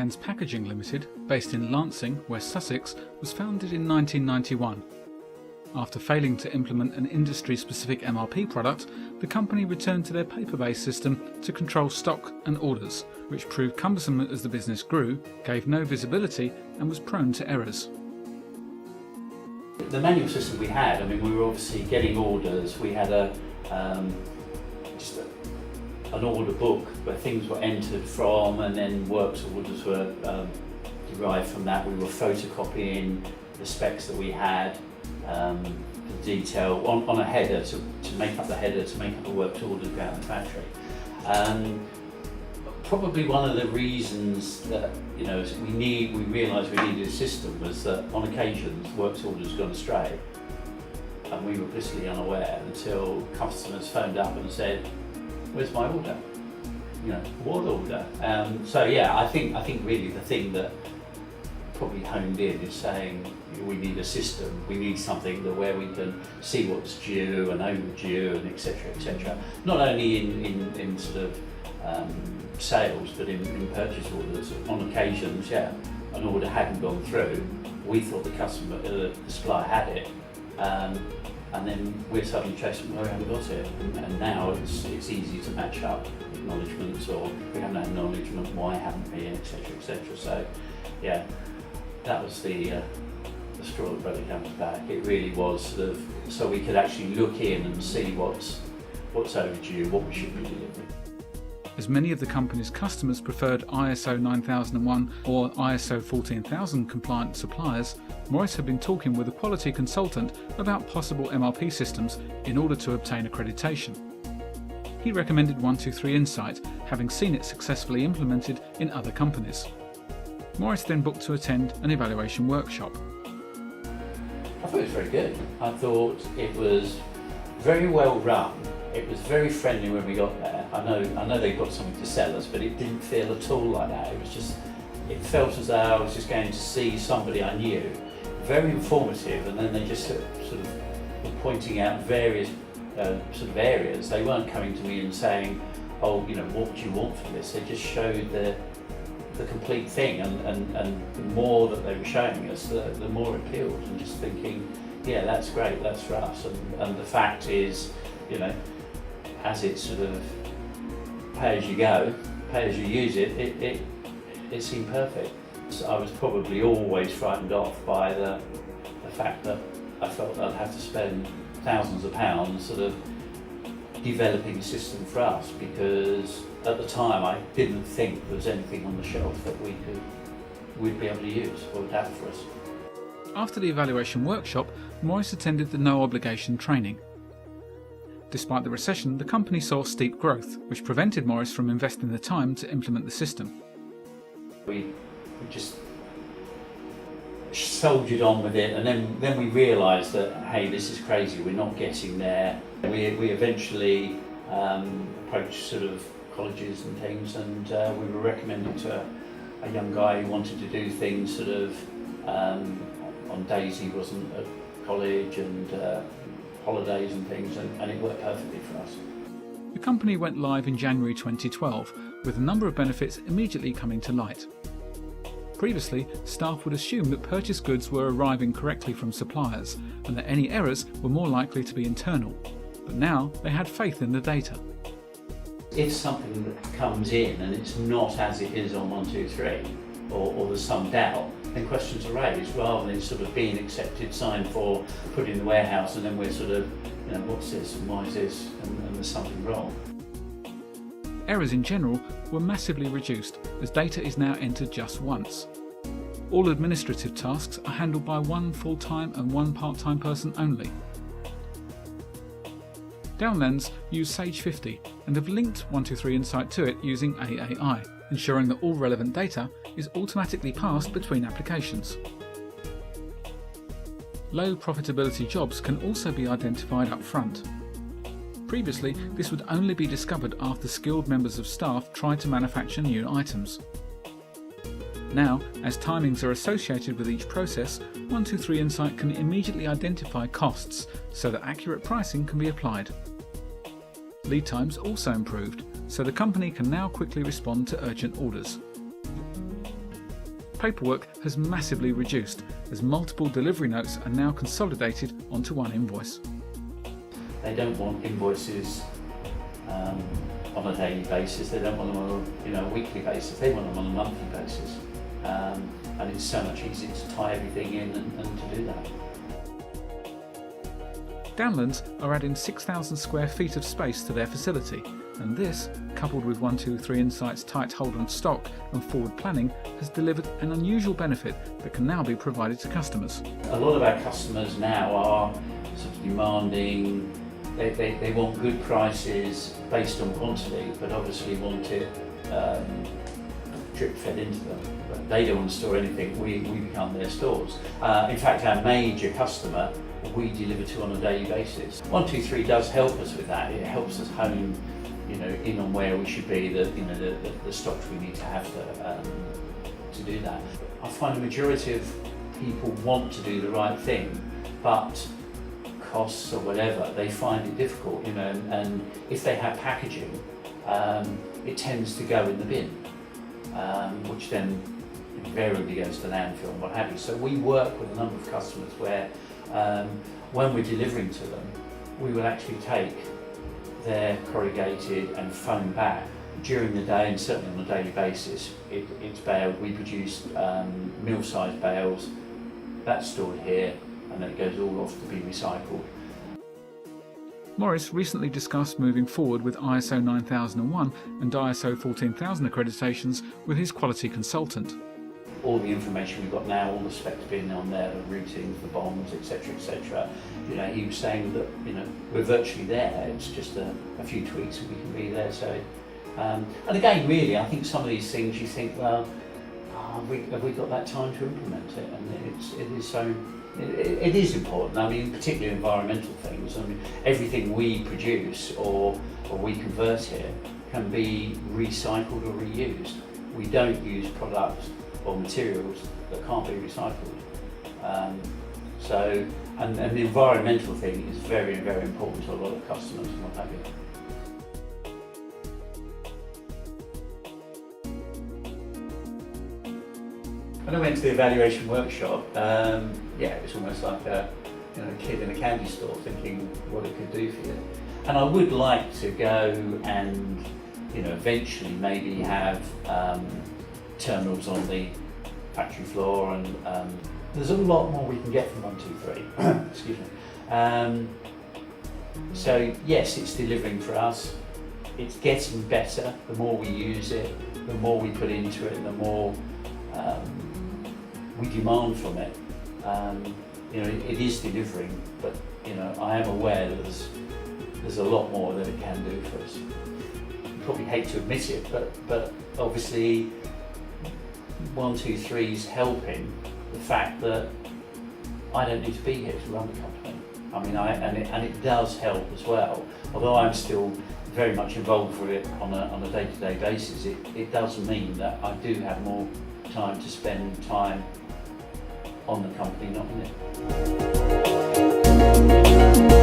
Deckhands Packaging Limited, based in Lancing, West Sussex, was founded in 1991. After failing to implement an industry-specific MRP product, the company returned to their paper-based system to control stock and orders, which proved cumbersome as the business grew, gave no visibility and was prone to errors. The manual system we had, we were obviously getting orders. We had an order book where things were entered from, and then works orders were derived from that. We were photocopying the specs that we had, the detail on a header to make up the header, to make up a works order to go out in the factory. Probably one of the reasons that we realised we needed a system was that on occasions works orders gone astray, and we were blissfully unaware until customers phoned up and said, "Where's my order? What order?" I think really the thing that probably honed in is saying we need a system. We need something where we can see what's due and overdue and etc. Not only in sort of sales, but in purchase orders. On occasions, an order hadn't gone through. We thought the supplier had it. And then we're suddenly chasing, we haven't got it. And now it's easy to match up acknowledgements, or we haven't had acknowledgement, why haven't we, etc. So, that was the straw that broke the camel's back. It really was sort of so we could actually look in and see what's overdue, what we should be delivering. As many of the company's customers preferred ISO 9001 or ISO 14000 compliant suppliers, Morris had been talking with a quality consultant about possible MRP systems in order to obtain accreditation. He recommended 123 Insight, having seen it successfully implemented in other companies. Morris then booked to attend an evaluation workshop. I thought it was very good. I thought it was very well run. It was very friendly when we got there. I know they got something to sell us, but it didn't feel at all like that. It felt as though I was just going to see somebody I knew. Very informative, and then they just sort of were pointing out various sort of areas. They weren't coming to me and saying, "Oh, what do you want from this?" They just showed the complete thing, and the more that they were showing us, the more it appealed. And just thinking, that's great, that's for us. And the fact is, as it's sort of pay as you go, pay as you use it seemed perfect. So I was probably always frightened off by the fact that I felt I'd have to spend thousands of pounds sort of developing a system for us, because at the time I didn't think there was anything on the shelf that we'd be able to use or adapt for us. After the evaluation workshop, Morris attended the no obligation training. Despite the recession, the company saw steep growth, which prevented Morris from investing the time to implement the system. We just soldiered on with it, and then we realised that, hey, this is crazy, we're not getting there. We eventually approached sort of colleges and things, and we were recommended to a young guy who wanted to do things sort of on days he wasn't at college, and holidays and things, and it worked perfectly for us. The company went live in January 2012, with a number of benefits immediately coming to light. Previously, staff would assume that purchased goods were arriving correctly from suppliers, and that any errors were more likely to be internal. But now they had faith in the data. If something that comes in and it's not as it is on 123, or there's some doubt, then questions are raised, rather than sort of being accepted, signed for, put in the warehouse, and then we're sort of, what's this and why is this, and there's something wrong. Errors in general were massively reduced, as data is now entered just once. All administrative tasks are handled by one full-time and one part-time person only. Downlands use Sage 50 and have linked 123 Insight to it using AAI, ensuring that all relevant data is automatically passed between applications. Low profitability jobs can also be identified up front. Previously, this would only be discovered after skilled members of staff tried to manufacture new items. Now, as timings are associated with each process, 123 Insight can immediately identify costs so that accurate pricing can be applied. Lead times also improved, so the company can now quickly respond to urgent orders. paperwork has massively reduced as multiple delivery notes are now consolidated onto one invoice. They don't want invoices on a daily basis. They don't want them on a weekly basis. They want them on a monthly basis. And it's so much easier to tie everything in and to do that. Downlands are adding 6,000 square feet of space to their facility, and this, coupled with 123Insight's tight hold on stock and forward planning, has delivered an unusual benefit that can now be provided to customers. A lot of our customers now are sort of demanding, they want good prices based on quantity, but obviously want it drip fed into them. But they don't want to store anything, we become their stores. In fact, our major customer we deliver to on a daily basis. 123 does help us with that. It helps us hone, in on where we should be, the stocks we need to have to do that. I find the majority of people want to do the right thing, but costs or whatever, they find it difficult, and if they have packaging, it tends to go in the bin, which then invariably goes to landfill and what have you. So we work with a number of customers where when we're delivering to them, we will actually take their corrugated and foam back during the day, and certainly on a daily basis. It's baled. We produce mill-sized bales. That's stored here, and then it goes all off to be recycled. Morris recently discussed moving forward with ISO 9001 and ISO 14000 accreditations with his quality consultant. All the information we've got now, all the specs being on there, the routings, the bonds, etc., etc. He was saying that we're virtually there. It's just a few tweaks and we can be there. So, and again, really, I think some of these things you think, well, have we got that time to implement it? And it is important. I mean, particularly environmental things. I mean, everything we produce or we convert here can be recycled or reused. We don't use products or materials that can't be recycled. And the environmental thing is very, very important to a lot of customers and what have you. When I went to the evaluation workshop, it was almost like a kid in a candy store thinking what it could do for you. And I would like to go and eventually maybe have terminals on the factory floor, and there's a lot more we can get from 123. Excuse me. So yes, it's delivering for us. It's getting better. The more we use it, the more we put into it, the more we demand from it. It is delivering, but I am aware that there's a lot more that it can do for us. I probably hate to admit it, but obviously 123 is helping the fact that I don't need to be here to run the company. I mean, and it does help as well. Although I'm still very much involved with it on a day-to-day basis, it does mean that I do have more time to spend time on the company, not in it.